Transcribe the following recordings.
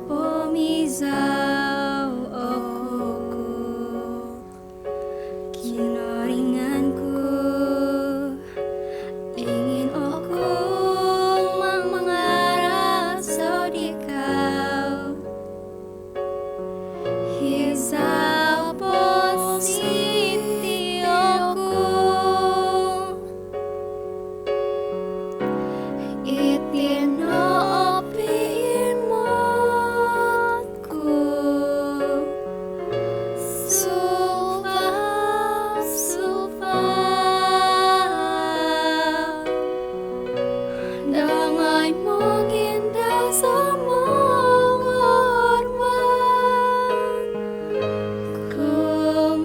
Pemizau okuku, kinaringanku, ingin aku mengarah sodikau. Hisau positi aku, itino opimotku, sufap dangai mengindah semongorwan ku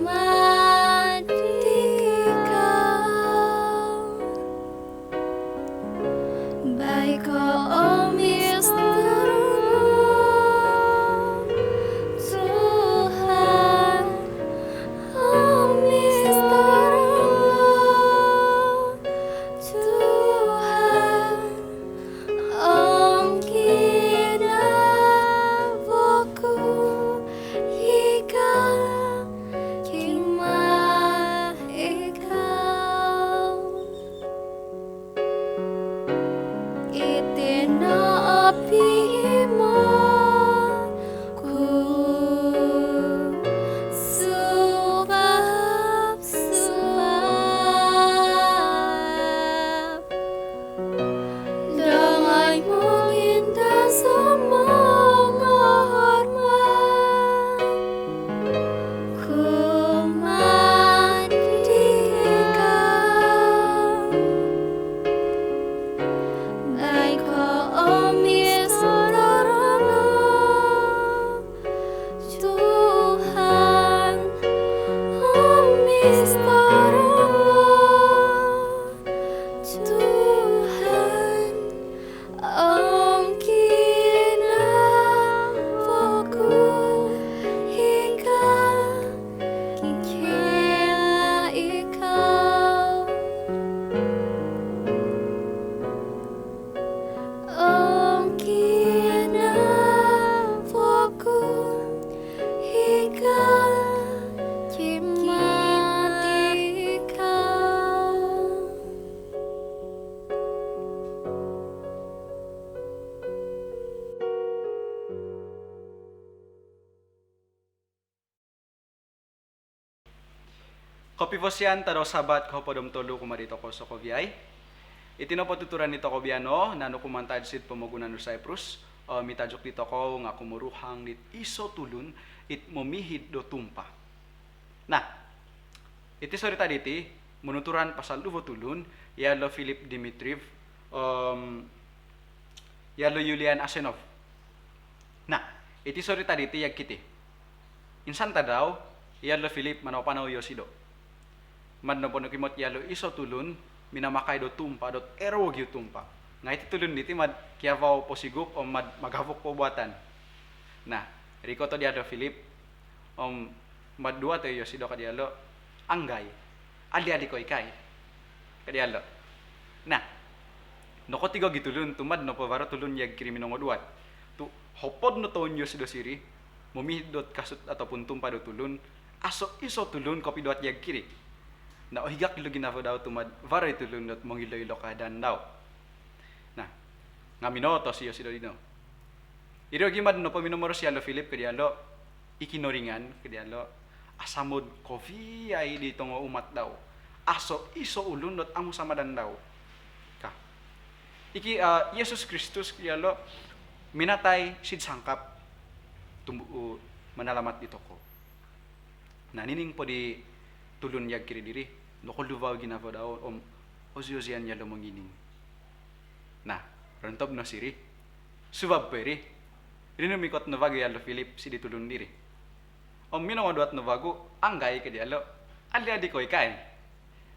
mandikau. Baik kau mistermu Tuhan, mistermu Tuhan, kinavoku ika kima ikau. Itino opimoku, sufap dangai mengindah semongorwan ku mandikau. Baik kau mistermu Tuhan, mistermu Tuhan, kinavoku ika kima ikau. Kinavoku ika kima ikau. Kopi posian tado sabat ko podom tolu kumarito ko so kobiay. Itino patuturan nito ko biano nano kumantad sit pemogunan no Cyprus. Mitajuk dito ko nga kumuruhang dit iso tulun it momihid do tumpa. Nah, iti sorita diti menuturan pasal duvo tulun yalo Philip Dimitriev, yalo Yulian Asenov. Nah, iti sorita diti yag kiti. Insan tadaw yalo Philip manopanaw Yosido. Madno pono kimot yalo iso tulun minamakay do tumpa dot ero gyu tumpa. Nga iti tulun diti mad kiavaw posigup o maghapok po buatan. Nah, riko to diado Philip madua to Yosido kadialo anggay. Ali ko ikay. Kadialo. Nah, noko tigo gitulun tumad no pavaro tulun yag kriminong oduat. Tu hopod no ton Yosido siri momidot kasut ataupun tumpa do tulun aso iso tulun kopi doat yag kiri. Na ohigak dilo ginavo daw tumad varay tulun dot mongilo-ilo kadan daw. Nah, ngamino to si Yosido dino. Iro gimad no paminumoro si Alo Philip kadialo ikinoringan kadialo asamod kofi ay dito nga umat daw. Aso iso ulun dot amo samadan daw. Ka. Iki Yesus Kristus kadialo minatay sid sangkap manalamat dito ko. Nanining po di tulun yag kiri diri no kuluvaw ginavo daw oziosian yalo mangining. Nah, rentob no siri subab peri rinumikot no vago yalo Philip si ditulun diri. Minong oduat no vago anggay ke dialo ali ko ikay.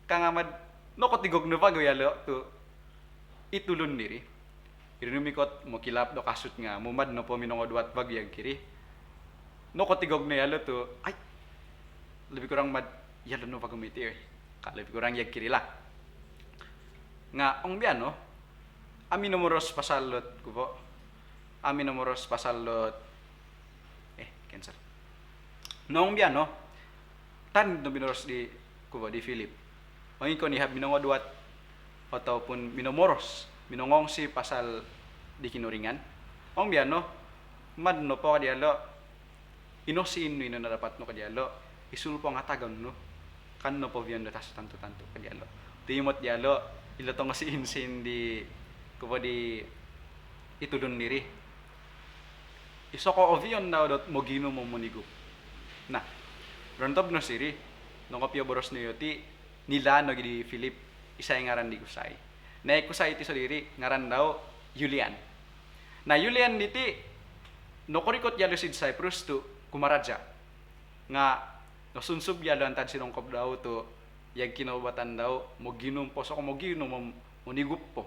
Kangamad no kotigog no vago yalo to itulun diri. Rinumikot mo kilap do kasut nga mumad no po minong oduat vago yag kiri. No kotigog no yalo to ay lebih kurang mad yalo no vago miti lebih kurang yag kiri lah. Nga ong biano ami numeros pasalot ko po amin nomoros pasal dot cancel. Nong bian no tan no binoros di kuba di Philip. Ang iko ni hab minongoduat ataupun minomoros minongongsi pasal di kinuringan. Ang bian no mad no po kadialo inosin no na dapat no kadialo isul po nga tagan no kan no po bian datas tanto kadialo. Timot dialo ilo tong si insin di kuba di itulon diri. Iso ko ovion na dot mogino mo monigup. Nah, rontob no siri no kopyo boros no yoti nila no gidi Philip isa ngaran di kusay. Na kusay ti diri ngaran daw Julian. Na Julian diti no korikot yalo sid Cyprus tu kumaraja. Nga no sunsub yalo antad sinongkop daw to yag kinobatan daw moginom po so ko moginom monigup po.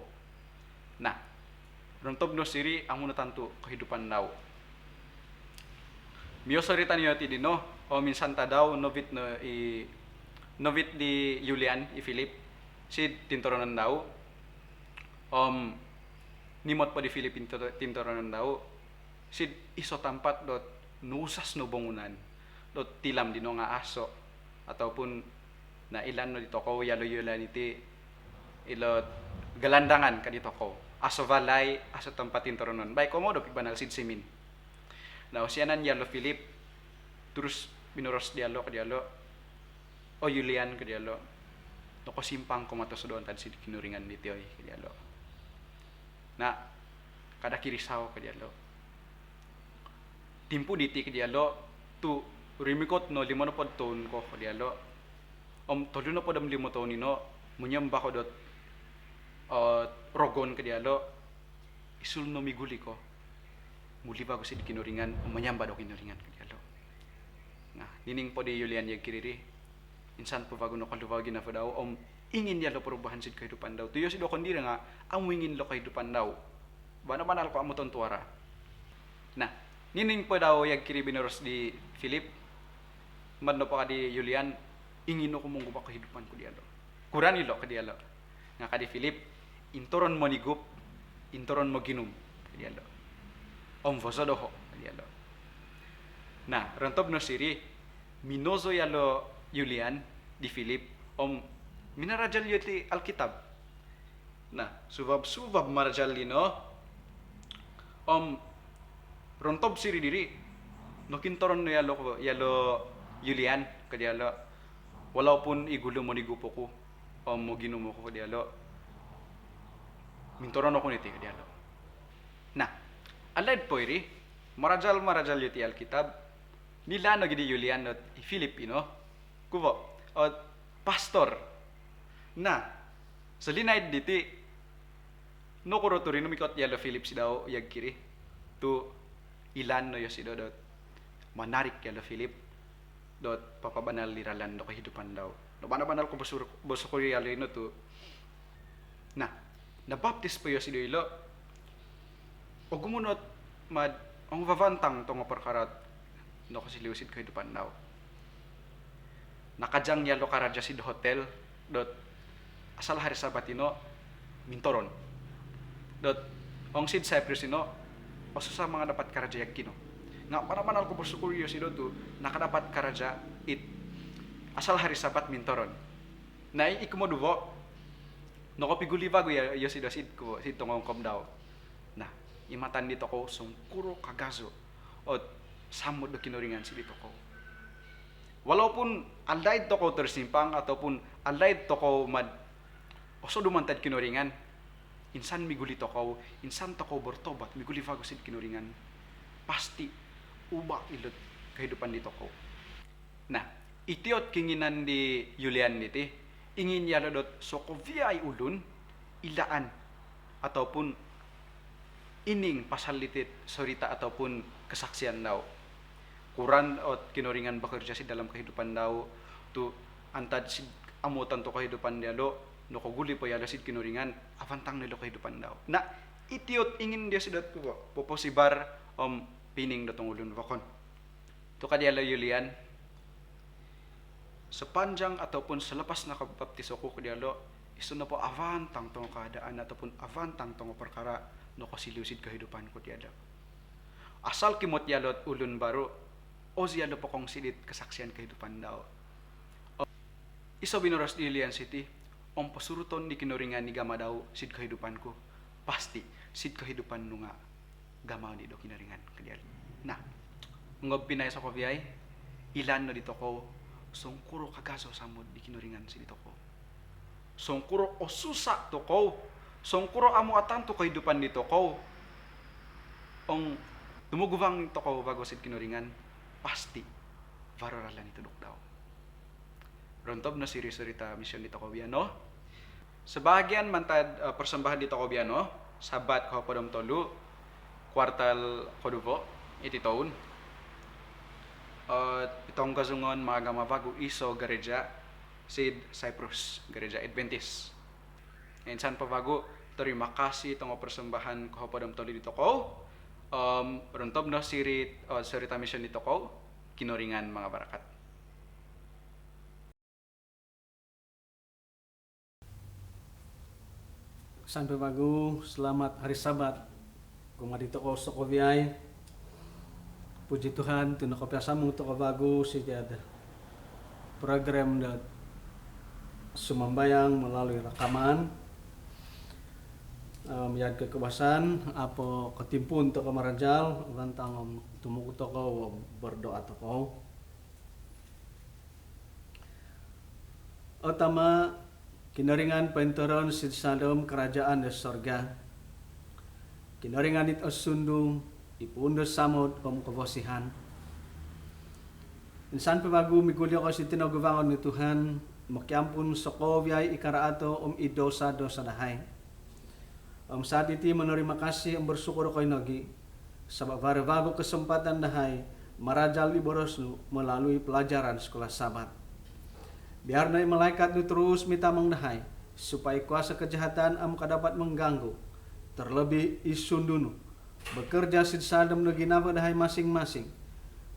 Nah, rontob no siri amo na tanto kehidupan daw. Miyosorita niyo ti dino o minsan ta daw novit di Julian i Philip si tintoronan daw nimot po di Philip tintoronan daw si iso tampat dot nusas no bangunan dot tilam dino nga aso ataupun na ilan no dito ko yalo iti ilot galandangan kadito ko aso valay aso tampat tintoronan bay komodo pibanal sid simin. Nah, usianan yalo Philip terus binoros dialo ke dialo o Julian ke dialo no ko simpang kumato sa doon tad si kinuringan dito ay ke dialo na kada kirisaw ke dialo timpu diti ke dialo tu rimikot no limo no pod ton ko ke dialo tolo no pod am limo ton nino munyamba ko dot rogon ke dialo isul no miguli ko muli bago si kinuringan manyamba do kinuringan kadialo. Nah, nining po di Julian yag kiriri. Insan po bago no kalubagi na po daw ingin yalo perubahan sid kehidupan daw. Tuyo si do kondira nga ang ingin lo kehidupan daw. Bana banal ko amuton tuara. Nah, nining po daw yag kiri binoros di Philip. Madno pa di Julian ingin no kumong guba kehidupan ko dialo. Kurani lo kadialo. Nga kadi Philip intoron mo nigup, intoron mo ginum kadialo. Vosodoho dialo. Nah, rentob no siri minozo yalo Julian di Philip minarajal yoti Alkitab. Nah, subab marajal lino rontob siri diri no kintoron no yalo Julian kadialo walaupun igulo mo nigupo ko mo ginumo ko kadialo mintoron ako niti kadialo. Nah, alad po iri, marajal yuti Alkitab, nila no gidi Julian at Filipino, kubo, at pastor, na, sa linaid diti, no kuro to rin umikot yalo Philip si daw yag kiri, to ilan no yosido dot, manarik yalo Philip, dot papabanal liralan no kahidupan daw. No banal ko boso ko yalo ino to, na, nabaptis po yosido ilo, o gumunot ang vavantang tong perkarat no kasi liusid kehidupan daw. Nakajang yalo karaja sid hotel dot asal hari sabatino mintoron. Dot ong sid Cyprus ino oso sa mga dapat karaja yakino. Nga panamanal ko bersyukur yo sido tu nakadapat karaja it asal hari sabat mintoron. Na ikumoduvo no ko pigulivago yo sido sid ko sid tongong kom daw. Nah, imatan dito ko sungkuro kagazo o samod do kinuringan si dito ko. Walaupun aldaid to ko tersimpang ataupun aldaid to ko oso dumantad kinuringan insan miguli to ko insan to ko bertobat miguli vago sid kinuringan pasti ubah ilot kehidupan dito ko. Nah, itiot kinginan di Julian diti ingin yalo dot sokovia ay ulun ilaan ataupun ining pasalitit sorita ataupun kesaksian daw. Kuran ot kinuringan bekerja si dalam kehidupan daw tu antad si amutan to kehidupan dia do no koguli po yalo sid kinuringan avantang nilo kehidupan daw. Na itiot ingin dia sidat ko poposibar pining datong ulun vakon. To kadialo Julian sepanjang ataupun selepas nakabaptiso ko kadialo isu na po avantang tong keadaan ataupun avantang tong perkara no kasilusid kehidupan ko tiada. asal kimot yalot ulun baru, o ziyalo po kong sidit kesaksian kehidupan daw. Iso binoras di Ilian City, om pasuruton di kinoringan ni gama daw sid kehidupanku. Pasti sid kehidupan nunga gama di do kinoringan kadial. Nah, ngob pinay sa kobiay, ilan no dito ko, songkuro kagaso samod di kinoringan si dito ko. Songkuro o susa to ko, songkuro amo atan to kehidupan dito ko. Ong tumugubang to ko bago sid kinoringan, pasti varoralan ito dok daw. Rontob na siri-sirita mission dito ko biano. Sebagian mantad persembahan dito ko biano, sabat ko podom tolu, kwartal koduvo, iti taon. Itong kazungon mga gamabago iso gereja sid Cyprus, gereja Adventist. Insan pa bago, terima kasih itong persembahan ko podom tolu dito ko. Rontob na sirita mission dito ko, kinoringan mga barakat. Sampai bagu, selamat hari Sabat. Kumadito ko sa Kobiay. Puji Tuhan, tunakopya samung to bagu sejad program dat sumambayang melalui rekaman. Yad kekebasan, apa ketimpun to kemarajal, rantang tumuku to ko berdoa to ko. Utama kinaringan pentoron sidsadom kerajaan di sorga. Kinaringan it osundung ipundo samod om kebosihan. Insan pebagu migulyo ko si tinagubangon ni Tuhan, makiampun sokovyay ikaraato om idosa-dosa dahay. Saat iti menerima kasih bersyukur ko'y nagi, sabab bago kesempatan dahay, marajal di borosnu melalui pelajaran sekolah Sabat. Biar na malaikat nu terus mitamang dahay, supaya kuasa kejahatan am kadapat mengganggu, terlebih isundunu, bekerja sidsadem nu ginapa dahay masing-masing,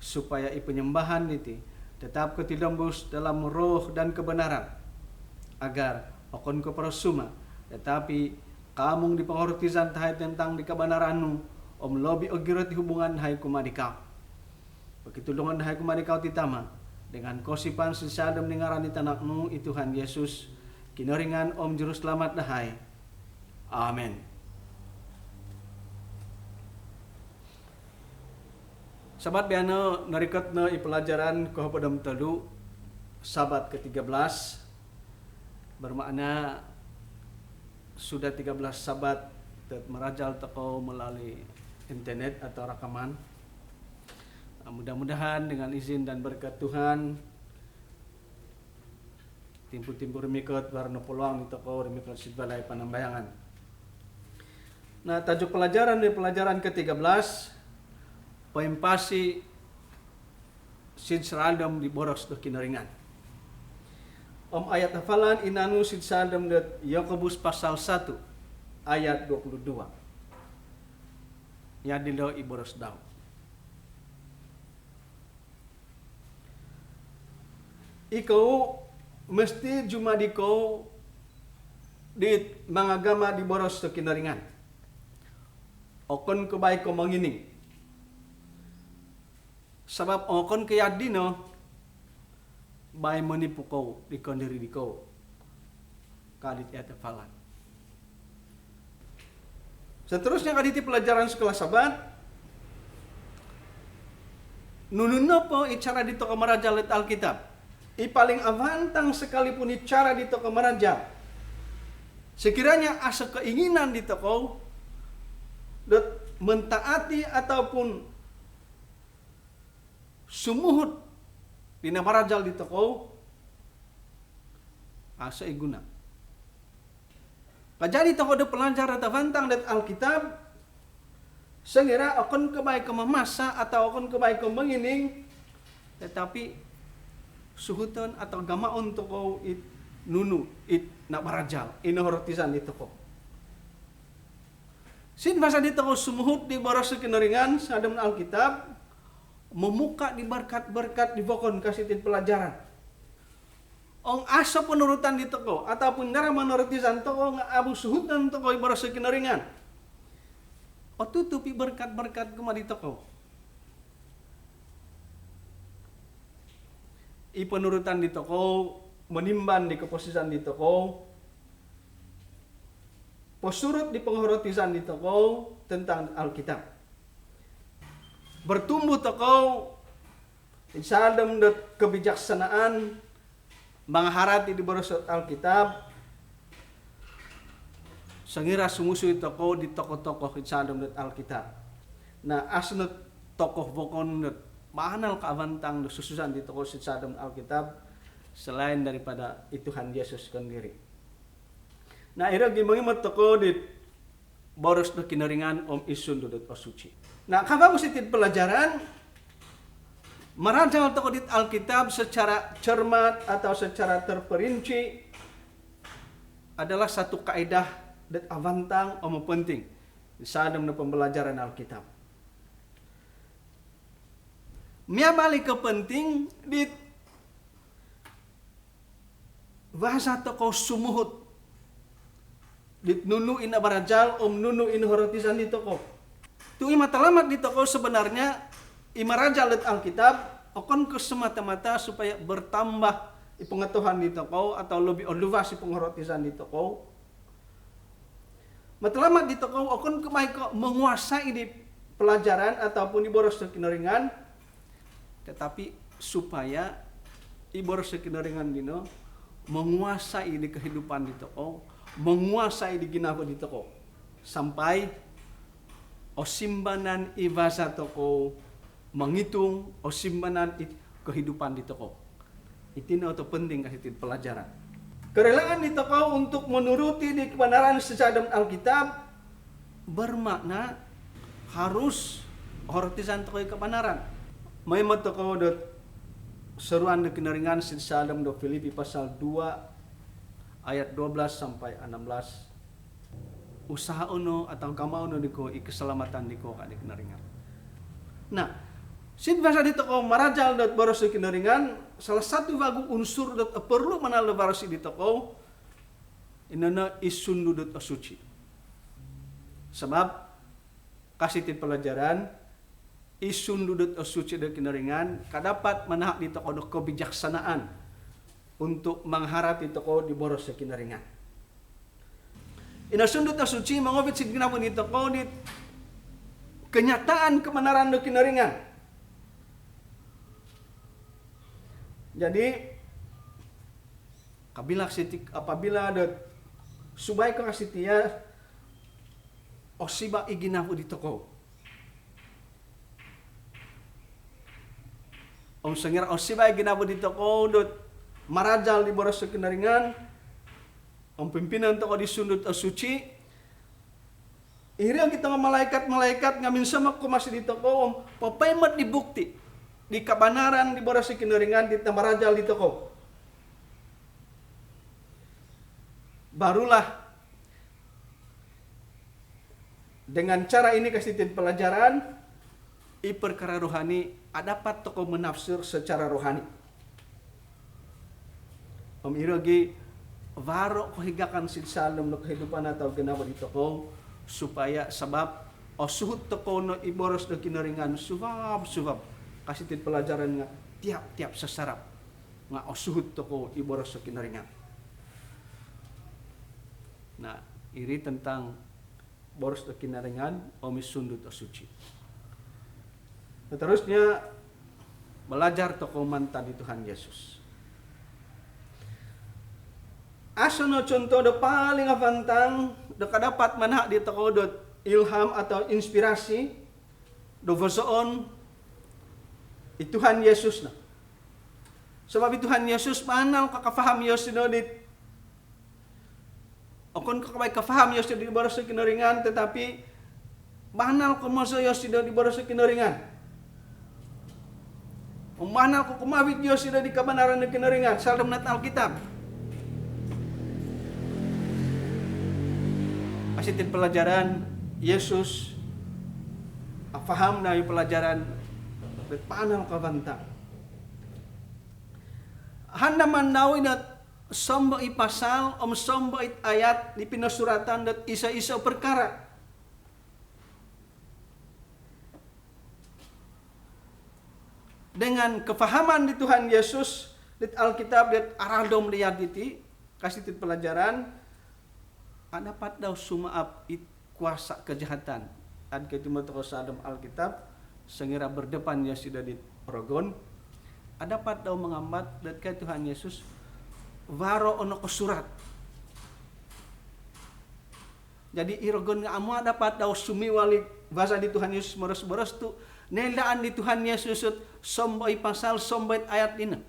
supaya penyembahan niti tetap ketidambus dalam roh dan kebenaran, agar okon keperasuma, tetapi kamung di penghortisan tahay tentang di kebenarannu, om lobi ogirat hubungan dahay kumadikaw. Begitu lungan dahay kumadikaw titama, dengan kosipan sisadem ningaran di tanakmu Tuhan Yesus, kinaringan om juru selamat dahay. Amin. Sabat biano narikat na ipelajaran ko padam telu Sabat ke-13, bermakna sudah 13 Sabat merajal toko melalui internet atau rekaman. Mudah-mudahan dengan izin dan berkat Tuhan, timpu-timpu remikot warna peluang di toko remikot sidbalai panambayangan. Nah, tajuk pelajaran di pelajaran ke-13, pempasi sid serandam di boros do kinaringan. Ayat hafalan inanu sid serandam di Yakobus pasal 1 ayat 22. Ya dilo i boros daw. Ikaw mesti cuma diko di mangagama di boros sa kinaringan. Okon kubay ko mangining. Sabab okon kaya dino bay manipu ko di kondiri diko. Kadit eta falan. Seterusnya kaditi pelajaran sekolah Sabat. Nununno po icara dito kamarajalet Alkitab. Paling avantang sekalipun cara di toko meraja. Sekiranya asa keinginan di toko mentaati ataupun sumuhut di marajal di toko asa iguna. Kajadi toko de pelajar atau avantang dat Alkitab sengira akan kebaik kemamasa atau akan kebaik mengining, tetapi suhutan atau gamaon toko it nunu it nak marajal inohortisan itu ko. Sin masa di toko sumuhut di boros kinaringan sadam Alkitab memuka di berkat-berkat di bokon kasih pelajaran. Ong asa penurutan di toko ataupun ngara menortisan toko abu suhutan toko boros kinaringan. O tutupi berkat-berkat kuma di toko. ipenurutan di toko, menimban di keposisan di toko, posurut di penghorotisan di toko tentang Alkitab. Bertumbuh toko insadem dat kebijaksanaan mangharati di borosot Alkitab. Sangira sumusu toko di toko-toko insadem dat Alkitab. Nah asnut tokoh bokon dat mahanal kaavantang sususan di toko insadem Alkitab selain daripada Tuhan Yesus sendiri. Nah, ira gimana toko di boros na kinaringan om isun dudut osuci. Nah, kapag usitin pelajaran, merajal toko di Alkitab secara cermat atau secara terperinci adalah satu kaidah dat avantang om penting di sadam na pembelajaran Alkitab. Mia balik ke penting di bahasa toko sumuhut dit nunuin abarajal nunuin horotisan di toko. Tu matalamat di toko sebenarnya imarajal dit Alkitab okon ke semata-mata supaya bertambah pengetahuan di toko atau lebih luas penghorotisan di toko. Matalamat di toko okon kemai ko menguasai di pelajaran ataupun di boros kinaringan, tetapi supaya di boros kinaringan dino menguasai di kehidupan di toko, menguasai di ginako di toko sampai osimbanan ibasa toko menghitung osimbanan kehidupan di toko. Itu auto penting kasih pelajaran. Kerelaan di toko untuk menuruti di kebenaran secara Alkitab bermakna harus hortisan toko kebenaran. May toko dot seruan de kinaringan dalam do Filipi pasal 2 ayat 12 sampai 16. Usaha ono atau kamau no diko keselamatan diko ka di kinaringan. Nah, sin bahasa di toko marajal dot boros di kinaringan salah satu bagu unsur dot perlu manalo baros di toko inana isundu dot suci. Sebab kasih pelajaran isun dudut suci dan kinaringan kadapat manahak di toko do kebijaksanaan untuk mengharap di toko di boros kinaringan. Ina sundut suci mangobit sin ginapun di toko di kenyataan kebenaran do kinaringan. Jadi apabila ada subay ka kasitia osiba iginapu di toko. Om sengir osibay ginabo dito ko dot marajal di boros kinaringan. Om pimpinan toko disundut suci. Iri ang kita nga malaikat nga minsan makumasi dito ko om papaymat di bukti di kabanaran di boros kinaringan dito marajal dito ko. Barulah dengan cara ini kasih pelajaran perkara rohani dapat toko menafsir secara rohani. Om irogi varo kohigakan sin salom no kehidupan atau genapa di toko supaya sebab osuhut toko no iboros do kinaringan subab kasih pelajaran nga tiap-tiap sesarap nga osuhut toko iboros do kinaringan. Nah, iri tentang boros do kinaringan omis sundut suci. Seterusnya belajar toko mantan di Tuhan Yesus. Asono contoh do paling avantang do kadapat manhak di toko do ilham atau inspirasi do vosoon Tuhan Yesus na. Sebab Tuhan Yesus manal kakafaham Yesus no dit okon kakabay kafaham Yesus di boros kinaringan tetapi manal kumoso Yesus di boros kinaringan. Umanal ko kumawit Diyos sila di kabanaran ng kinaringan sa alam natin Alkitab. Kasi pelajaran Yesus paham na yung pelajaran at paano kabanta. Handaman nawin at sombo ipasal sombo it ayat di pinasuratan at isa-isa perkara. Dengan kefahaman di Tuhan Yesus Dit Alkitab dit aradom lihat iti kasih tit pelajaran ada pat daw sumaap it kuasa kejahatan. Ad kaitu matoko sa dalam Alkitab sengira berdepan ya sudah di Rogon ada pat daw mengambat dat kay Tuhan Yesus waro ono ko surat. Jadi irogon nga amo dapat daw sumiwali bahasa di Tuhan Yesus boros-boros tu nelaan di Tuhan Yesus somboy pasal somboy ayat ini.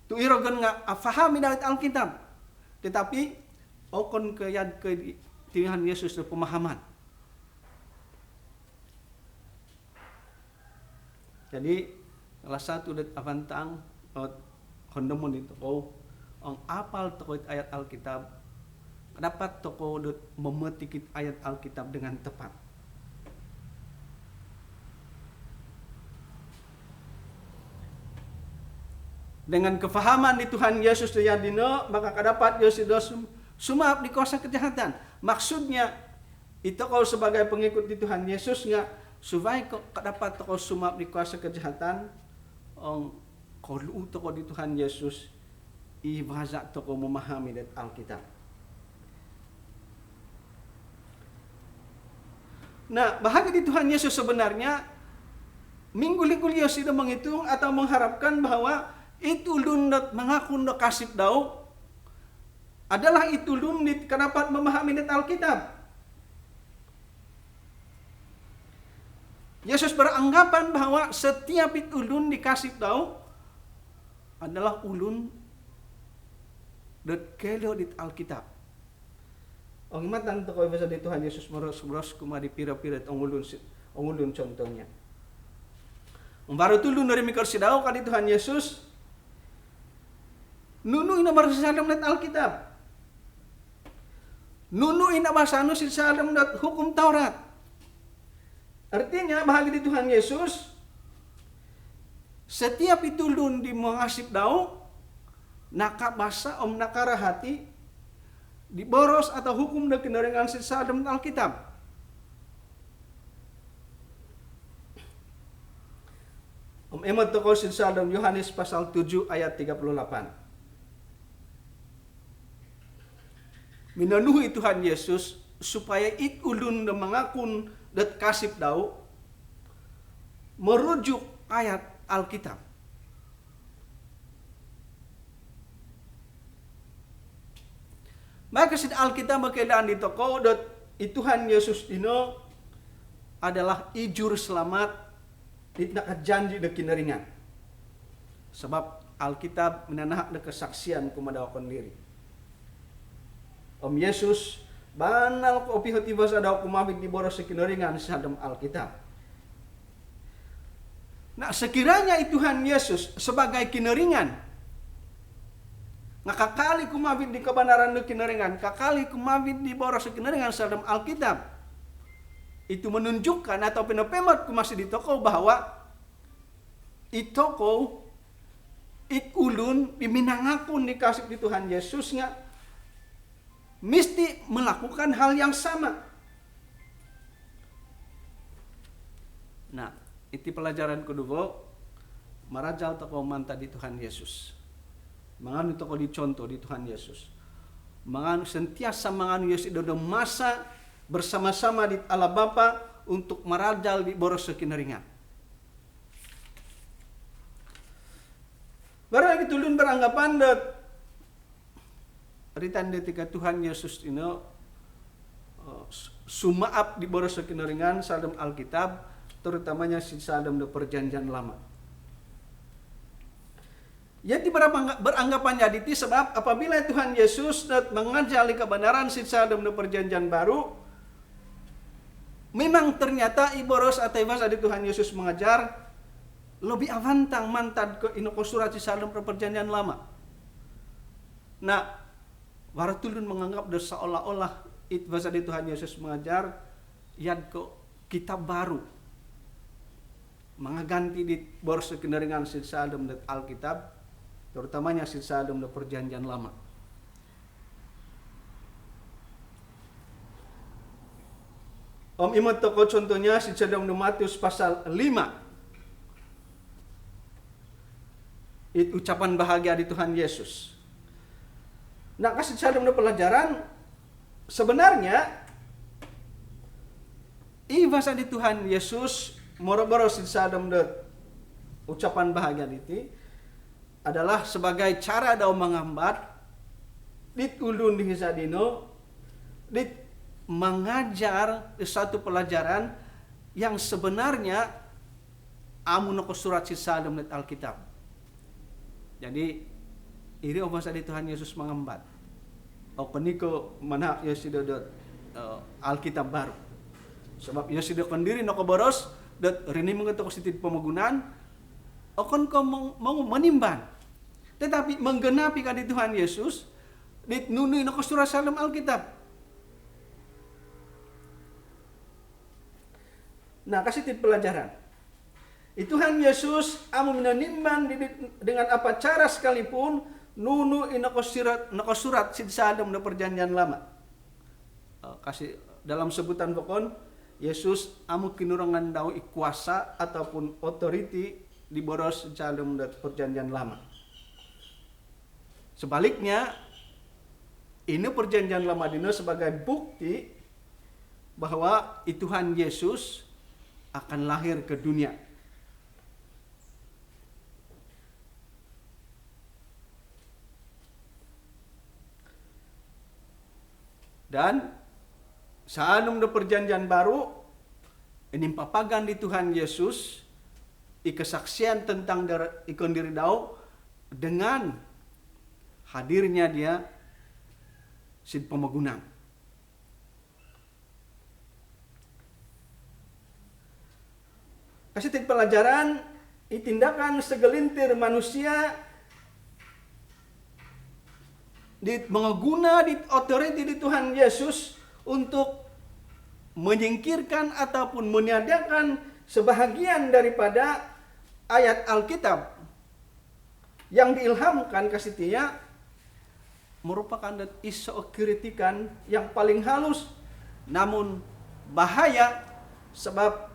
Tu irogon nga afahami dawit Alkitab. Tetapi okon kayad ke Tuhan Yesus na pemahaman. Jadi salah satu dat avantang kondomon itu ang apal tokoit ayat Alkitab dapat toko memetik ayat Alkitab dengan tepat. Dengan kefahaman di Tuhan Yesus yang dino maka kadapat Yesus sumaap di kuasa kejahatan. Maksudnya itu kau sebagai pengikut di Tuhan Yesus nga supaya kadapat toko sumaap di kuasa kejahatan kau lu toko di Tuhan Yesus ibahasa toko memahami dari Alkitab. Nah, bahagia di Tuhan Yesus sebenarnya minggu-minggu dia sudah menghitung atau mengharapkan bahwa itu lundat mengaku kasih dau adalah itu lunit kedapat memahami net Alkitab. Yesus beranggapan bahwa setiap itu ulun dikasih dau adalah ulun dat kelo di Alkitab. Ang matang to ko bahasa di Tuhan Yesus meros kumadi pira-pira ang ulun contohnya. Ang baru tulun dari mikor sidaw ka di Tuhan Yesus nunuin na marsasadam net Alkitab. Nunuin na basano si sadam net hukum Taurat. Artinya bahagi di Tuhan Yesus setiap itulun di mengasip daw nakabasa nakarahati di boros atau hukum dan kendarangan sisa dalam Alkitab. Emot toko sisa dalam Yohanes pasal 7 ayat 38. Minanuhi Tuhan Yesus supaya it ulun dan mengakun dat kasip daw merujuk ayat Alkitab. Maka si Alkitab makailan di toko dot Tuhan Yesus dino adalah ijur selamat di nakajanji de kinaringan. Sebab Alkitab menanah de kesaksian kumadawakan diri. Om Yesus banal ko opihoti basa daw kumawid di boros sa kinaringan sa dalam Alkitab. Nah, sekiranya Tuhan Yesus sebagai kinaringan kakali kumawid di kebenaran nu kinaringan, kakali kumawid di boros kinaringan sa dalam Alkitab. Itu menunjukkan atau pinapemot ku masih di toko bahwa itoko ulun diminangakun dikasih di Tuhan Yesus nga mesti melakukan hal yang sama. Nah, itu pelajaran kedua marajal toko manta di Tuhan Yesus. Manganu toko dicontoh di Tuhan Yesus. Manganu sentiasa manganu Yesus dalam masa bersama-sama di Allah Bapa untuk marajal di boros sekinaringan. Barang itu ulun beranggapan dat ritan detika Tuhan Yesus ini sumaap di boros sekinaringan sadam Alkitab terutamanya si sadam di perjanjian lama. Jadi beranggapan jadi sebab apabila Tuhan Yesus mengajari kebenaran sisa dalam perjanjian baru, memang ternyata iboros atau bahasa di Tuhan Yesus mengajar lebih avantang mantad ke inoko surat sisa dalam perjanjian lama. Nah, waratulun menganggap seolah-olah itu bahasa di Tuhan Yesus mengajar yad ke kitab baru mengaganti di boros kendaringan sisa dalam Alkitab. Terutamanya sisa dalam perjanjian lama. Om imut toko contohnya sisa dalam Matius pasal 5. It ucapan bahagia di Tuhan Yesus. Nah, kasih dalam pelajaran sebenarnya ibasa di Tuhan Yesus moro-moro sadam de ucapan bahagia itu adalah sebagai cara daw mengambat dit ulun di hisadino dit mengajar satu pelajaran yang sebenarnya amun ko surat sisadam net Alkitab. Jadi iri obasa di Tuhan Yesus mengembat. O peniko mana Yesidodot Alkitab baru. Sebab Yesidodot kendiri no boros dat rini mengetok sitit pemagunaan okon ko mau menimban. Tetapi menggenapi kadi Tuhan Yesus dit nunui no surat salam Alkitab. Nah, kasih tit pelajaran. Tuhan Yesus amu menimban dengan apa cara sekalipun nunu inako surat sidsadam na perjanjian lama. Kasih dalam sebutan pokon Yesus amu kinurangan daw ikuasa ataupun authority di boros sidsadam na perjanjian lama. Sebaliknya ini perjanjian lama dino sebagai bukti bahwa Tuhan Yesus akan lahir ke dunia. Dan saanum do perjanjian baru ini papagan di Tuhan Yesus kesaksian tentang ikon diri dau dengan hadirnya dia sid pemagunang. Kasih pelajaran tindakan segelintir manusia mengaguna di authority di Tuhan Yesus untuk menyingkirkan ataupun meniadakan sebahagian daripada ayat Alkitab yang diilhamkan kasih tia merupakan isu kritikan yang paling halus namun bahaya sebab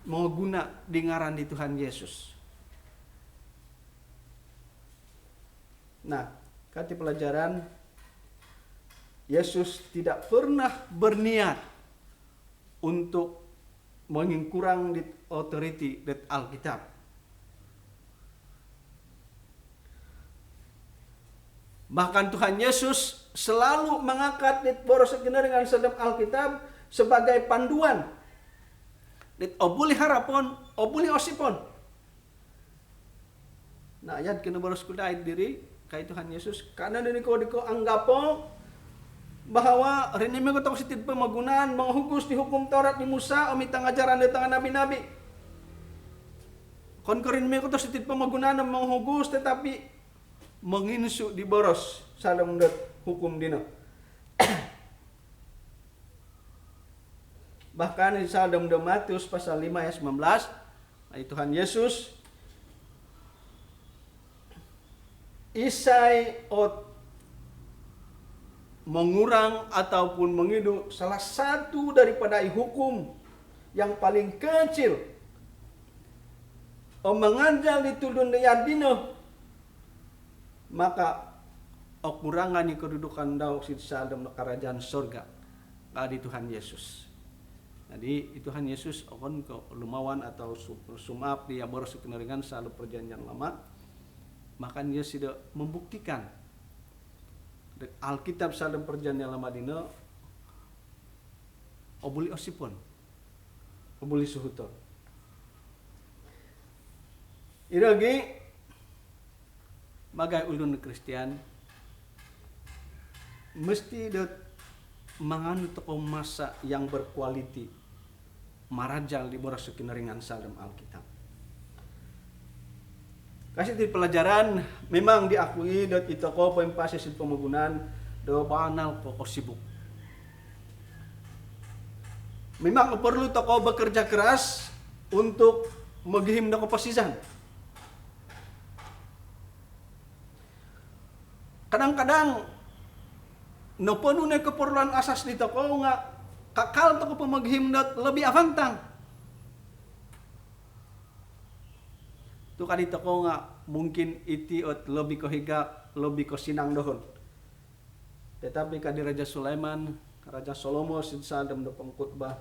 mengaguna dengaran di Tuhan Yesus. Nah, kati pelajaran Yesus tidak pernah berniat untuk mengkurang di authority dari Alkitab. Bahkan Tuhan Yesus selalu mengangkat di boros dengan sedap Alkitab sebagai panduan. Dit obuli harapon, obuli osipon. Nah, ayat kena boros kudait diri kay Tuhan Yesus karena diko anggapo bahwa rini ko to sitit pemagunaan menghukus di hukum Taurat di Musa o mitang ajaran di tangan nabi-nabi. Kon rin ko to sitit pemagunaan menghukus tetapi menginsu di boros salam det hukum dino. Bahkan di salam de Matius pasal 5 ayat 19 ayat Tuhan Yesus isai ot mengurang ataupun mengidu salah satu daripada hukum yang paling kecil menganjal ditudun dayadino maka kurangan ni kedudukan daw sa dalam kerajaan surga di Tuhan Yesus. Jadi Tuhan Yesus okon ko lumawan atau sumap dia boros kenaringan selalu perjanjian lama. Maka dia sudah membuktikan Alkitab salam perjanjian lama dino obuli osipon obuli suhuton. Irogi bagai ulun Kristian mesti manganut toko masa yang berkualiti marajal di boros kinaringan salam Alkitab. Kasih di pelajaran memang diakui dot itu ko pempasis pemagunaan do banal ko sibuk. Memang perlu toko bekerja keras untuk maghim na kapasisan. Kadang-kadang no penuh na keperluan asas di toko nga kakal toko pemaghim na lebih avantang. Tu kadito ko nga mungkin iti ot lebih ko higa, lebih ko sinang dohon. Tetapi kadi Raja Sulaiman, Raja Salomo sadam do pengkhotbah.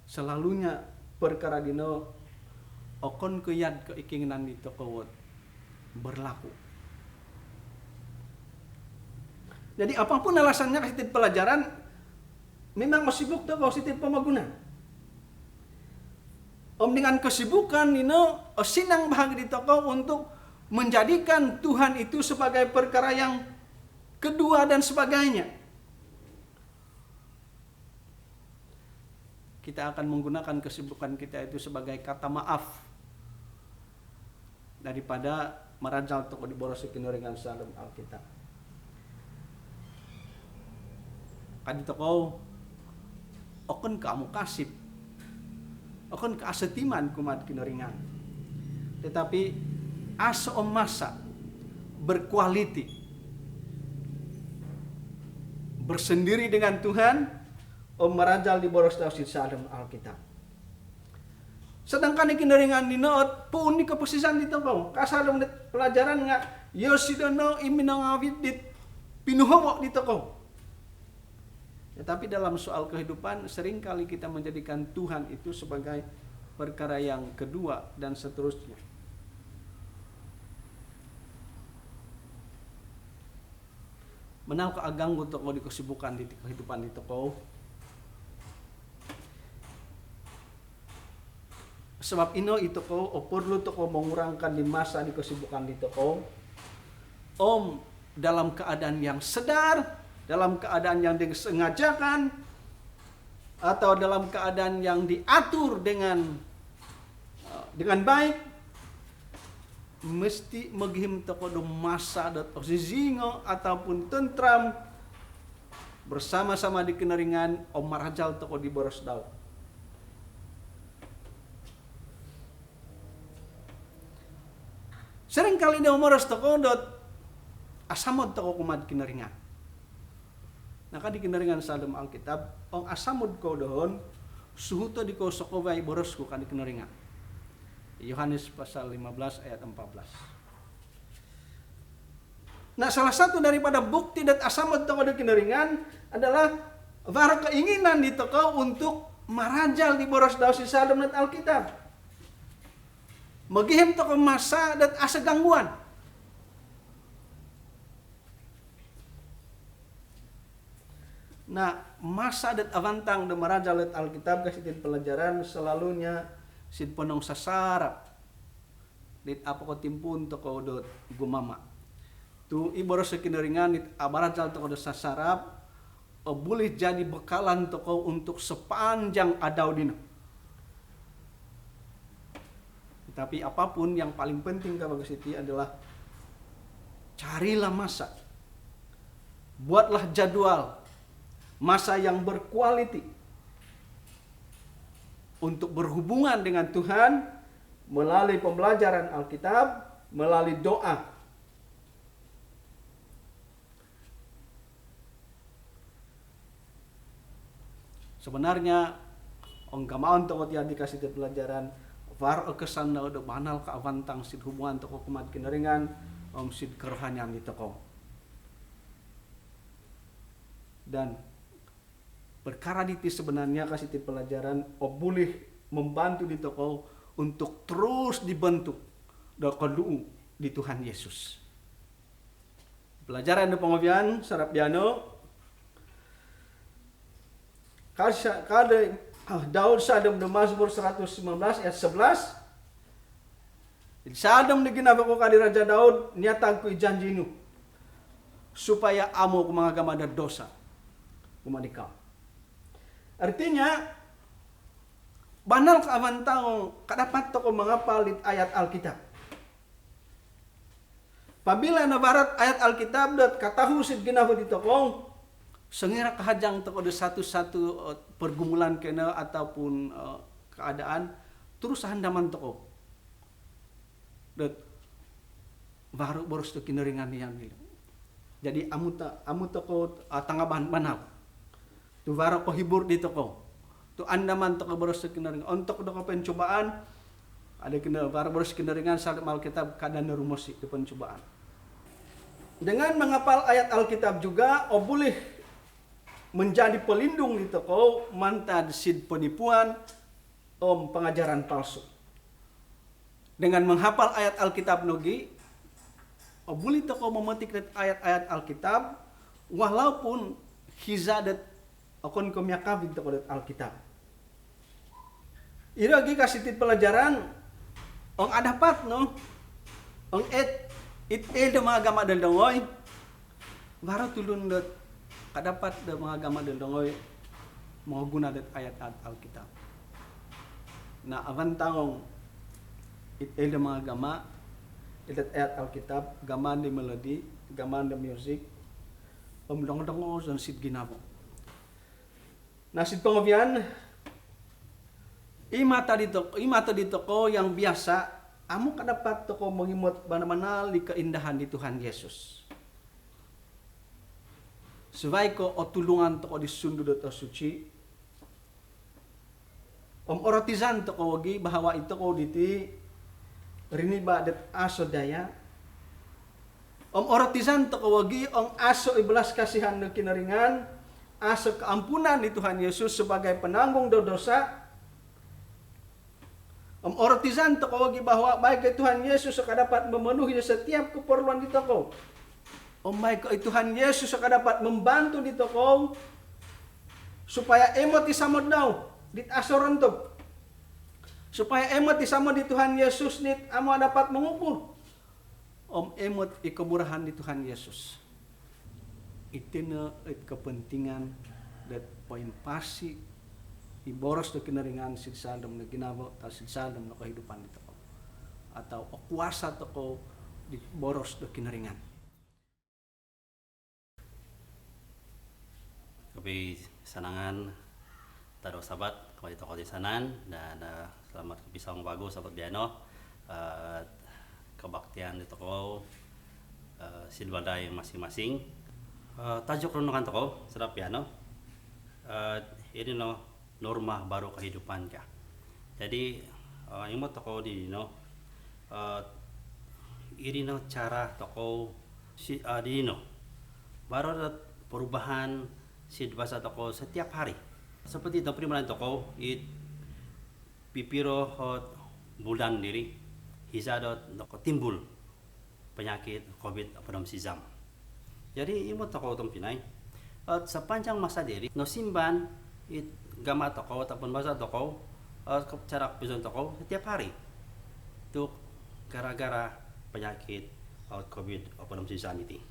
Selalunya perkara dino okon kuyad keinginan dito ko berlaku. Jadi apapun alasannya kasih pelajaran, memang sibuk tuh positif pemaguna. Dengan kesibukan Nino sinang bahagia di toko untuk menjadikan Tuhan itu sebagai perkara yang kedua dan sebagainya. Kita akan menggunakan kesibukan kita itu sebagai kata maaf daripada merajal toko di boros kinoringan salam Alkitab. Kadi toko okon kamu kasih okon keasetiman kumat kinoringan. Tetapi asa masa berkualiti bersendiri dengan Tuhan merajal di boros tausid sadam Alkitab. Sedangkan kinoringan dinoot pun di keposisan dito ko kasadam pelajaran nga yosidono iminongawit dit pinuhowok dito ko. Tetapi dalam soal kehidupan seringkali kita menjadikan Tuhan itu sebagai perkara yang kedua dan seterusnya. Menal keagang untuk di kesibukan di kehidupan di toko. Sebab itu ko perlu toko mengurangkan di masa di kesibukan di toko. Dalam keadaan yang sedar, dalam keadaan yang disengajakan, atau dalam keadaan yang diatur dengan baik, mesti maghim toko do masa dot zizingo ataupun tentram bersama-sama di kinaringan marajal toko di boros daw. Seringkali daw moros toko dot asamod toko kumad kinaringan. Naka di kinaringan sa dalam Alkitab, ang asamod ko doon, suhuto di ko sokoway boros ko kadi kinaringan. Yohanes pasal 15 ayat 14. Nah, salah satu daripada bukti dan asamod toko di kinaringan adalah para keinginan di toko untuk marajal di boros daw si sadam dan Alkitab. Maghim toko masa dan asa gangguan. Nah, masa dat avantang de marajal let Alkitab kasih pelajaran selalunya sid ponong sasarap. Dit apa ko timpun to ko dot gumama. Tu iboros kinaringan dit abarajal to ko dot sasarap boleh jadi bekalan to ko untuk sepanjang adau dina. Tapi apapun yang paling penting kalau kesiti adalah carilah masa. Buatlah jadwal masa yang berkualiti untuk berhubungan dengan Tuhan melalui pembelajaran Alkitab, melalui doa. Sebenarnya ongkamaon toko tiada dikasih pelajaran var kesan na do banal ka avantang sid hubungan toko kumat kinaringan sid kerohanian di toko. Dan perkara diti sebenarnya kasih pelajaran boleh membantu di toko untuk terus dibentuk doa di Tuhan Yesus. Pelajaran di pengobian sarap piano kada Daud sadam di Mazmur 119 ayat 11. Sadam di ginaba ko kadi Raja Daud niatag ko janjinu supaya amo ko mga gamada dosa kumadikaw. Artinya banal kaavantang kadapat to ko mangapalit ayat Alkitab. Pabila nabarat ayat Alkitab dot katahu sid ginaba dito ko sengira kahajang to ko satu-satu pergumulan kena ataupun keadaan terus handaman to ko. Dot baru boros to kinaringan yang gitu. Jadi amu to ko tangaban banal. Tu varo ko hibur dito ko. Tu andaman to ko boros kinaring. Untuk do ko pencobaan Ada kena baru skeneringan salim Alkitab kada nerumosi ke pencobaan. Dengan menghafal ayat Alkitab juga, boleh menjadi pelindung di toko mantad sid penipuan pengajaran palsu. Dengan menghafal ayat Alkitab nogi, boleh toko memetik ayat-ayat Alkitab walaupun hizadat akon komyakav di toko Alkitab. Ira lagi kasih pelajaran ong adapat no ong it de mga agama del dongoy baru tulun dot kadapat de mga agama del dongoy mga guna det ayat Alkitab na avantangong it de mga agama idat ayat Alkitab gaman de melodi gaman de music dong son sid ginabo na sid pangobian imata dito ko yang biasa, amo kadapat to ko mangimot mana-mana li keindahan di Tuhan Yesus. Subay ko o tulungan to ko disundo to suci. Orotizan to ko wagi bahwa ito ko diti riniba det aso daya. Orotizan to ko wagi aso ibelas kasihan no kinaringan, aso keampunan di Tuhan Yesus sebagai penanggung dosa. Orotizan to kawagi bahwa baik kay Tuhan Yesus sa dapat memenuhi setiap keperluan dito ko. Baik kay Tuhan Yesus sa dapat membantu dito ko supaya emot isamod daw dit asoron to. Supaya emot isamod di Tuhan Yesus nit amo dapat mengukur. Emot ikemurahan di Tuhan Yesus. Itina it kepentingan dat poin pasi iboros do kinaringan sidsadom na ginabo ta sidsadom na kahidupan dito ko atau kuasa to ko di boros do kinaringan. Kapi sanangan taro sabat kembali to ko di sanan dan selamat pisang bagus sabat biano kebaktian dito ko silbaday masing-masing tajuk renungan to ko sedap piano ini no norma baru kehidupan ka. Jadi yang mau toko di ini cara toko di baru ada perubahan si bahasa toko setiap hari. Seperti itu primaran toko pipiro bulan diri hisadot toko timbul penyakit COVID pada sizam. Jadi ini toko pinay sepanjang masa diri no simban gama toko ataupun bahasa toko cara pizon toko setiap hari itu gara-gara penyakit COVID atau season itu.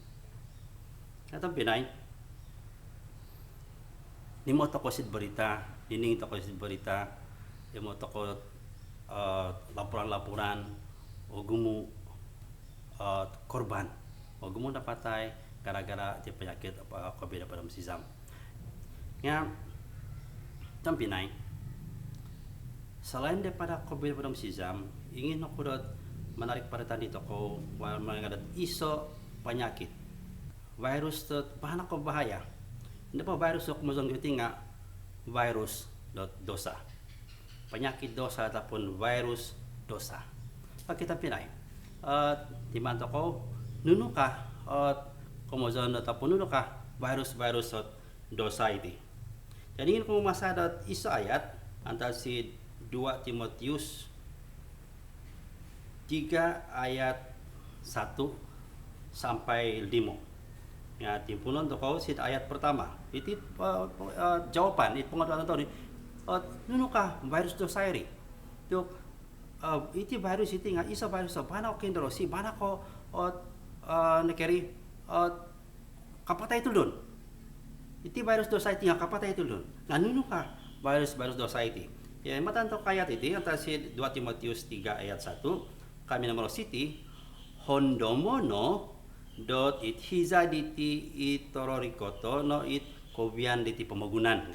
Atau pinay ni mo toko sid berita, dining toko sid berita, ni mo toko laporan-laporan o gumu korban o gumu napatay gara-gara di penyakit COVID atau season. Nga Pinay, selain daripada COVID pada sizam, ingin aku menarik perhatian dito ko mengenai iso penyakit virus tu bahan ako bahaya. Hindi pa virus ko muzong nga virus dosa, penyakit dosa ataupun virus dosa. Kita Pinay, di mana ko nuno ka kumuzon ataupun nuno ka virus dosa itu. Jadi ingin kong masadat isa ayat antara si 2 Timotius 3 ayat 1 sampai 5. Ya, timpunan to kau si ayat pertama. Itu jawaban itu pengetahuan to ni. Nuno ka virus dosa iri. Tu iti virus itu nga isa virus to bana ko kendro si bana ko nekeri kapatay tulun. Iti virus dosa iti nga kapatay tulun. Nanuno ka virus dosa iti. Ya matanto kayat iti antara si 2 Timotius 3 ayat 1 kami nomor city hondomono dot it hizaditi itororikoto no it kobian diti pemagunan.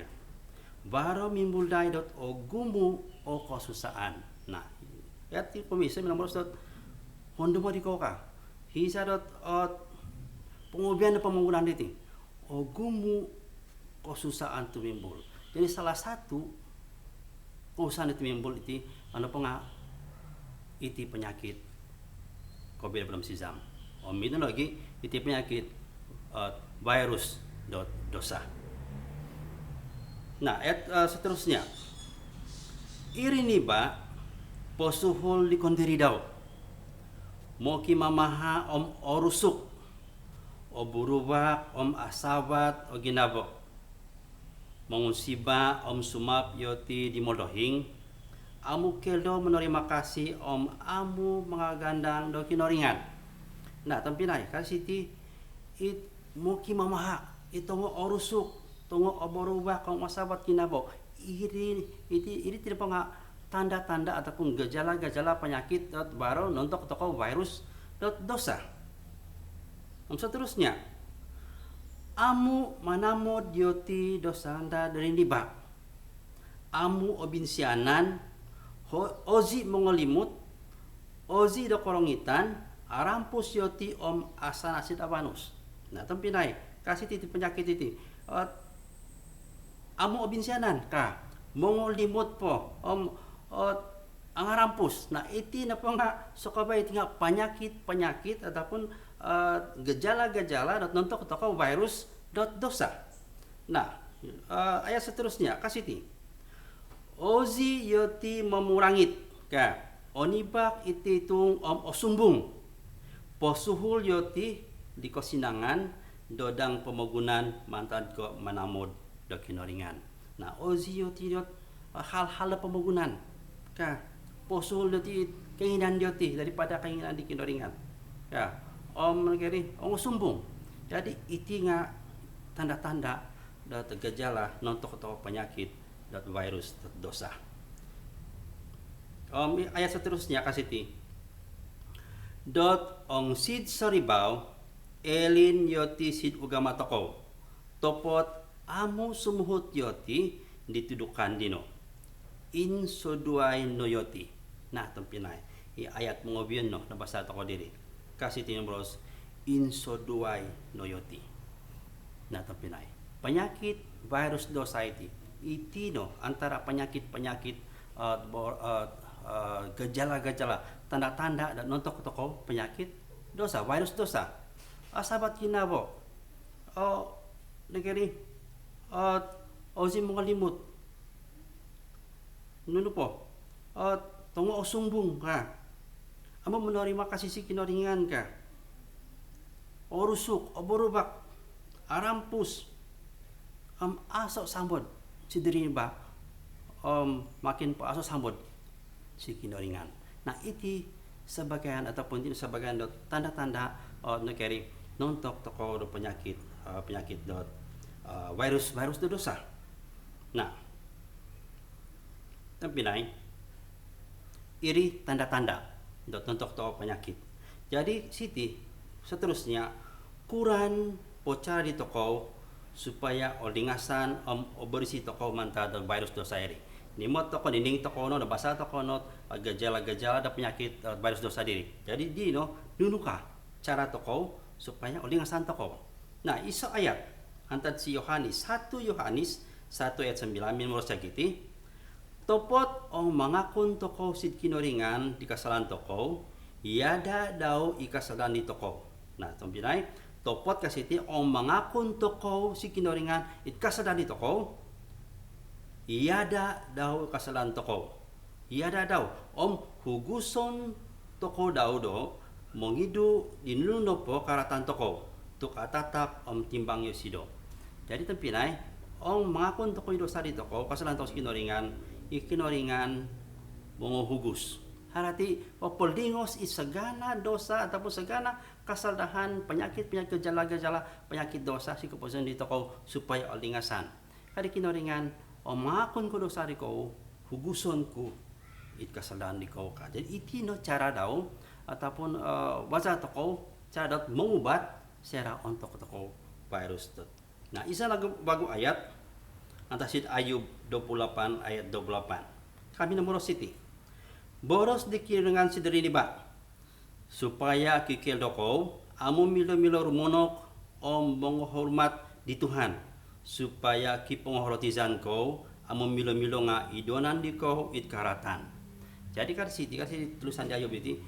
Baro mimbulday dot ogumu o kesusaan. Nah, ya ti komisi nomor dot hondomo di ka. Hisa dot pengobian pemagunan diti. Ogumu kesusaan tumimbul. Jadi salah satu usaha itu timbul itu ano po nga iti penyakit COVID-19. Minum lagi iti penyakit virus dosa. Nah, seterusnya. Iri niba posuhul di kondiri daw. Moki mamaha om orusuk. O burubak om asabat o ginabo. Mengusiba om sumap yoti di modohing. Amu keldo menerima kasih om amu mengagandang do kinoringan. Nah, tampinay kasih ti it moki mamaha itongo orusuk tongo oborubak om asabat ginabo. Iri tidak pernah tanda-tanda ataupun gejala-gejala penyakit baru nontok toko virus dosa. Seterusnya, amu manamo dioti dosa anda dari niba. Amu obinsianan, ozi mengolimut, ozi do korongitan, arampus yoti om asan asid abanus. Nah, tempinai kasih titip penyakit titi. Amu obinsianan ka mongolimut po om angarampus. Nah, iti na po nga sukabay iti nga penyakit ataupun gejala-gejala nontok toko virus dosa. Nah, ayat seterusnya kasih ti. Ozi yoti memurangit ka onibak iti tung om osumbung. Posuhul yoti di kosinangan dodang pemogunan mantan ko manamod do kinoringan. Nah, ozi yoti hal-hal pemogunan ka posul yoti keinginan yoti daripada keinginan di kinoringan. Ya, om kiri om sumbung. Jadi iti nga tanda-tanda dat gejala nontok atau penyakit dat virus dat dosa. Ayat seterusnya kasih ti. Dot ong sid soribau elin yoti sid ugama toko. Topot amu sumuhut yoti ditudukan dino. In soduai no yoti. Nah, tempinay. Ayat mengobion no nabasa toko diri. Kasih tinobros in soduai no yoti. Nah, tempinay. Penyakit virus dosa iti no antara penyakit-penyakit gejala-gejala tanda-tanda dan nontok toko penyakit dosa virus dosa. Sahabat kinabo. Negeri ozi mengalimut nunu po tongo osumbung ka amo menerima kasih si kinoringan ka orusuk oborubak arampus asok sambod si diri ba makin po asok sambod si kinoringan. Nah, iti sebagian ataupun tidak sebagian tanda-tanda negeri nontok toko penyakit virus itu dosa. Nah, tapi iri tanda-tanda untuk penyakit. Jadi siti seterusnya kurang pocara di toko supaya olingasan berisi toko manta dan virus dosa iri. Nimot toko dinding toko no basa toko no gejala-gejala ada penyakit virus dosa diri. Jadi di no nunuka cara toko supaya olingasan toko. Nah, iso ayat antad si Yohanes 1 Yohanes 1 ayat 9 minurut sagiti topot ong mangakun toko sid kinoringan di kasalan toko yada daw ikasalan di toko. Nah, tompinay topot kasiti ong mangakun toko si kinoringan it kasalan di toko yada daw kasalan toko. Yada daw om huguson toko daw do mongidu dinuno po karatan toko tuk atatap om timbang yosido. Jadi tempinay ong mangakon toko dosa di toko kasalan toko kinoringan ikinoringan mongohugus. Harati popoldingos isagana dosa ataupun segana kasaldahan penyakit gejala-gejala penyakit dosa si keputusan di toko supaya olingasan. Kadi kinoringan ong mangakon ko dosa di ko huguson ko it kasaldahan di ko ka. Jadi iti no cara daw ataupun wajah toko cara daw mengubat secara untuk toko virus dot. Nah, isa lagu bagu ayat antasid Ayub 28 ayat 28. Kami nomor siti. Boros dikiringan si diri ba supaya kikil doko amu milo-milo rumonok om hormat di Tuhan supaya ki penghorotizan ko amu milo-milo nga idonan di ko it karatan. Jadi kan dikasih tulisan di Ayub itu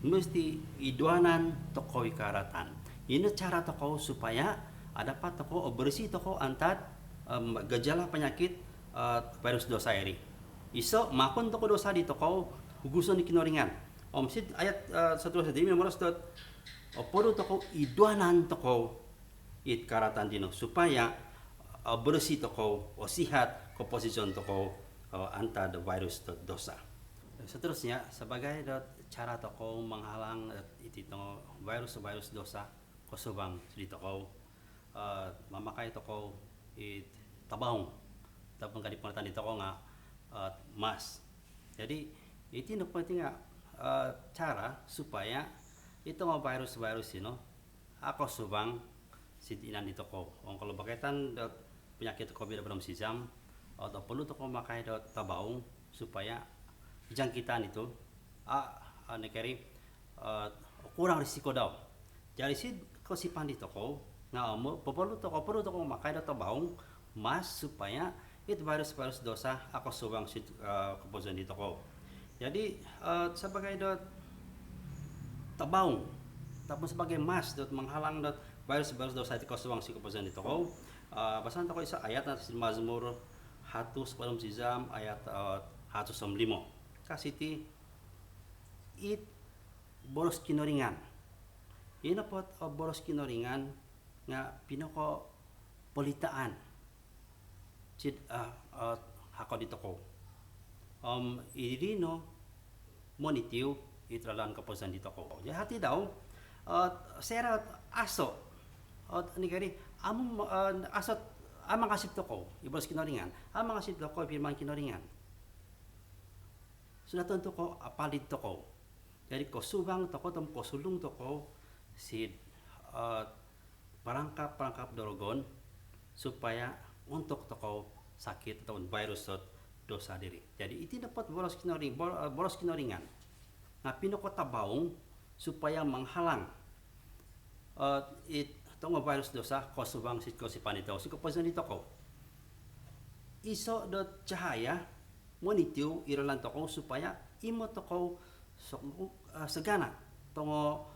mesti iduanan toko ikaratan. Ini cara toko supaya dapat toko bersih toko antar gejala penyakit virus dosa iri. Iso makun toko dosa di toko huguson di kinoringan. Sid ayat satu sedih memoros dot opodo toko iduanan toko it karatan dino supaya bersih toko sihat komposisi toko antar virus dosa. Seterusnya sebagai cara toko menghalang itu virus dosa kosubang di toko memakai toko tabang tapong kadi pengertian di toko nga mas. Jadi itu penting cara supaya itu virus ini ako subang inan di toko. Kalau berkaitan penyakit COVID belum sijam atau perlu toko memakai tabaung supaya jangkitan itu nekeri kurang risiko daw. Jadi si kosipan di toko perlu toko memakai tabaung mas supaya itu virus dosa ako subang si keputusan di toko. Jadi sebagai tabaung tapos sebagai mas menghalang virus dosa itu kosong si keputusan di toko. Bahasan toko isa ayat na Mazmur 100 sebelum sijam ayat 105. Kasih ti it boros kinoringan. Ina pot boros kinoringan nga pinoko politaan. Cid hako di toko. Irino monitiu itralan keputusan di toko. Jadi hati daw serat aso ni kari among asot amang kasip toko ibos kinoringan amang kasip toko firman kinoringan sudah tentu ko apalit toko. Jadi ko subang toko tom ko sulung toko si perangkap dorogon supaya untuk toko sakit atau virus dosa diri. Jadi itu dapat boros kinoringan. Nah pinoko tabaung supaya menghalang tong virus dosa ko subang si panito si keputusan di toko. Iso cahaya monitiu iralan toko supaya imo toko segana tongo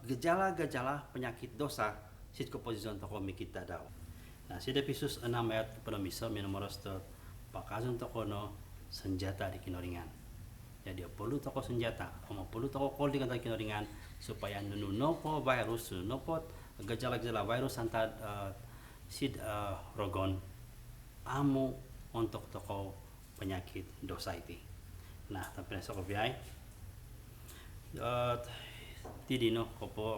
gejala-gejala penyakit dosa si keputusan toko mikita daw. Nah si Efesus 6 ayat penomisa minomoros pakazon toko no senjata di kinoringan. Jadi perlu toko senjata, perlu toko kol di kantor kinoringan supaya nuno ko virus, nuno po gejala-gejala virus antar rogon amu untuk toko penyakit dosa itu. Nah, tapi nasa ko biay tidino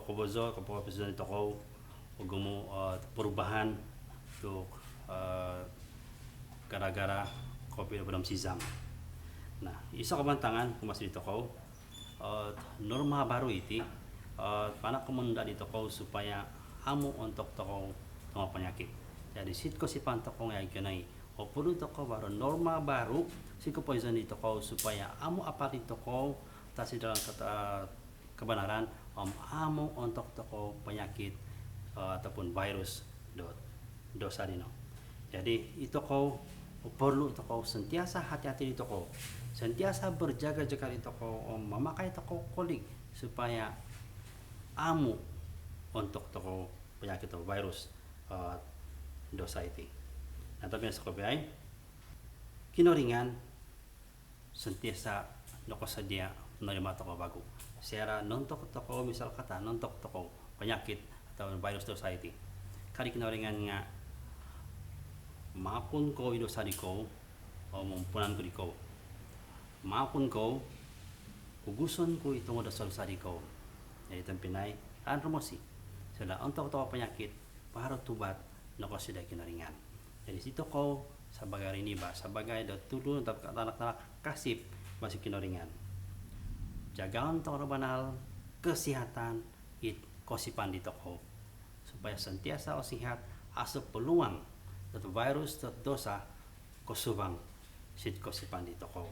kobozo episode toko ugumo perubahan untuk gara-gara COVID belum sijam. Nah, isa kabantangan kumas di toko norma baru itu panak kemunda di toko supaya amu untuk toko penyakit. Jadi sit ko si pantoko nga ikanay o perlu toko baru norma baru si keputusan di toko supaya amu apa di toko tasi dalam kebenaran amu untuk toko penyakit ataupun virus dosa dino. Jadi itu kau perlu toko sentiasa hati-hati di toko, sentiasa berjaga-jaga di toko, memakai toko kolik supaya amu untuk toko penyakit atau virus dosa itu. Nah tapi yang sekopiay kinoringan sentiasa noko sedia menerima toko bagu. Secara nontok toko misal kata nontok toko penyakit atau virus dosa itu. Kali kinoringan nga maapun ko idosa di ko o mumpunan ko di ko maapun ko uguson ko itong dosa di ko jadi tempinay an promosi sila untuk toko penyakit para tubat nako sida kinaringan jadi situ ko sebagai riniba sebagai tulun untuk anak-anak kasip masih kinaringan jagaan toko banal kesehatan it kosipan di toko supaya sentiasa sehat asup peluang atau virus atau dosa kosubang sit kosipan di toko.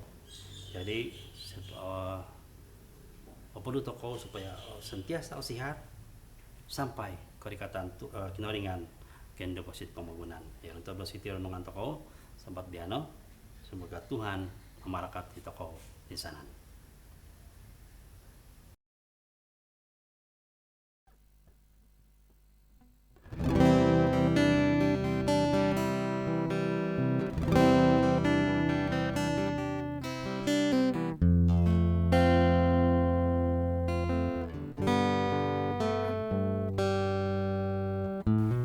Jadi perlu toko supaya sentiasa sehat sampai kerikatan kinoringan kendo kosit pembangunan. Yang untuk bersitir renungan toko sempat biano semoga Tuhan mamarakat ito ko isanan.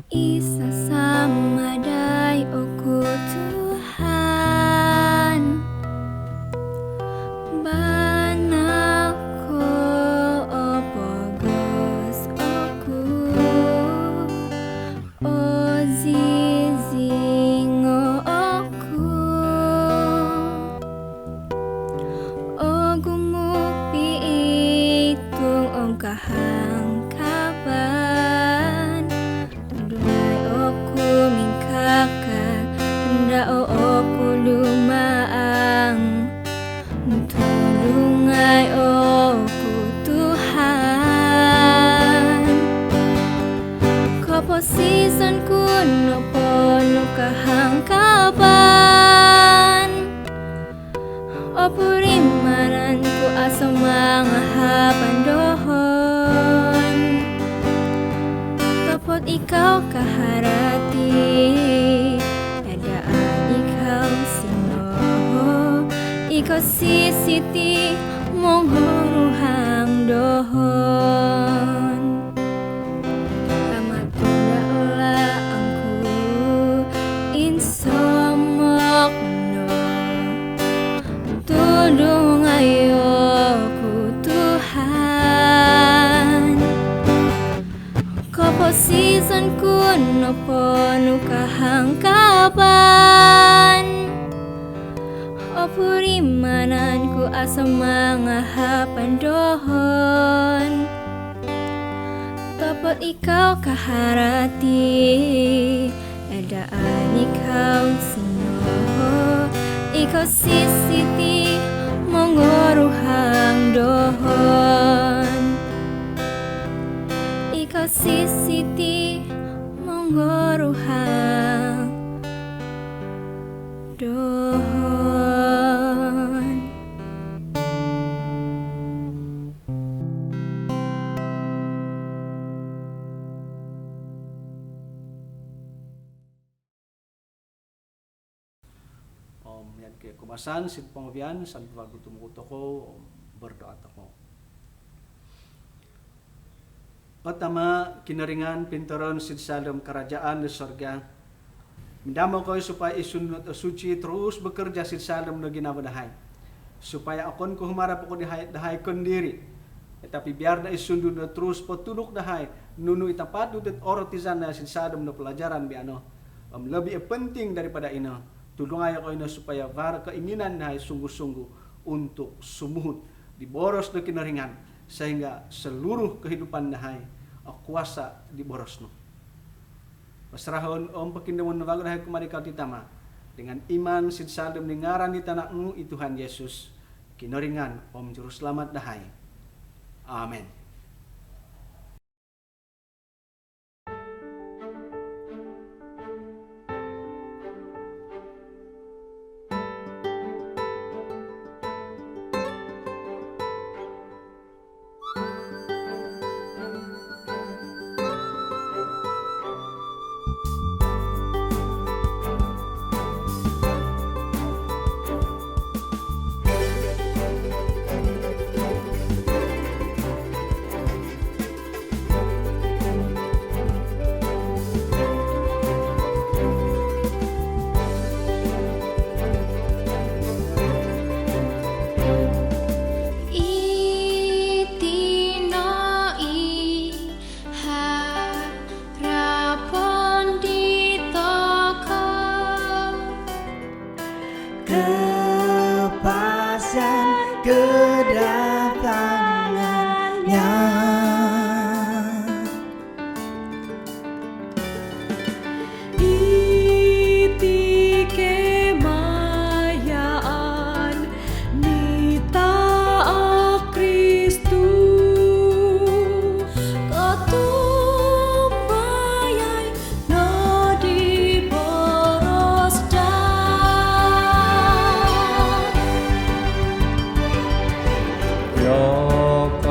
Isa sama day oku Tuhan, bana ko opogos oku, o zizingo oku, o gumupi itung om kahangkapan. Dunay oku mingkakan, ndao oku lumaang, tulungay oku Tuhan. Koposisan kuno pono kahangkapan, opurimanan ku asa mga hapandohon. Tapot ikaw kaharati, edaan ikaw sino, ikaw sisiti mong huruhang dohon. Kamatunda ola angku insomok no, tulong ayoko Tuhan. Koposisan kuno pono kahangkapan, opurimanan ku asa mga hapandohon. Tapot ikaw kaharati, edaan ikaw sino, ikaw sisiti mong oruhang dohon. Ikaw sisiti mong oruhang dohon. Yan kay kumasan sin pangubian san bago tumuto ko berdoa ko. Otama kinaringan pintaron sin salom kerajaan di sorga. Mindamo ko supaya isunod suci terus bekerja sin salom na ginabadahay. Supaya akon ko humarap ko dahay kon diri. Tapi biar na isundod na terus potulok dahay nunu itapadu det orotizan na sin salom na pelajaran biano. Lebih penting daripada ino. Tulungan ako ina supaya para keinginan na sungguh-sungguh untuk sumuhut di boros na kinaringan sehingga seluruh kehidupan nahay kuasa di boros no. Pasrahon om pakindamon na bago nahay kumarikaw titama dengan iman sinsalem ningaran di tanah mu Tuhan Yesus kinaringan om juru selamat nahay. Amen.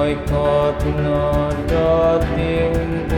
malaikat na dating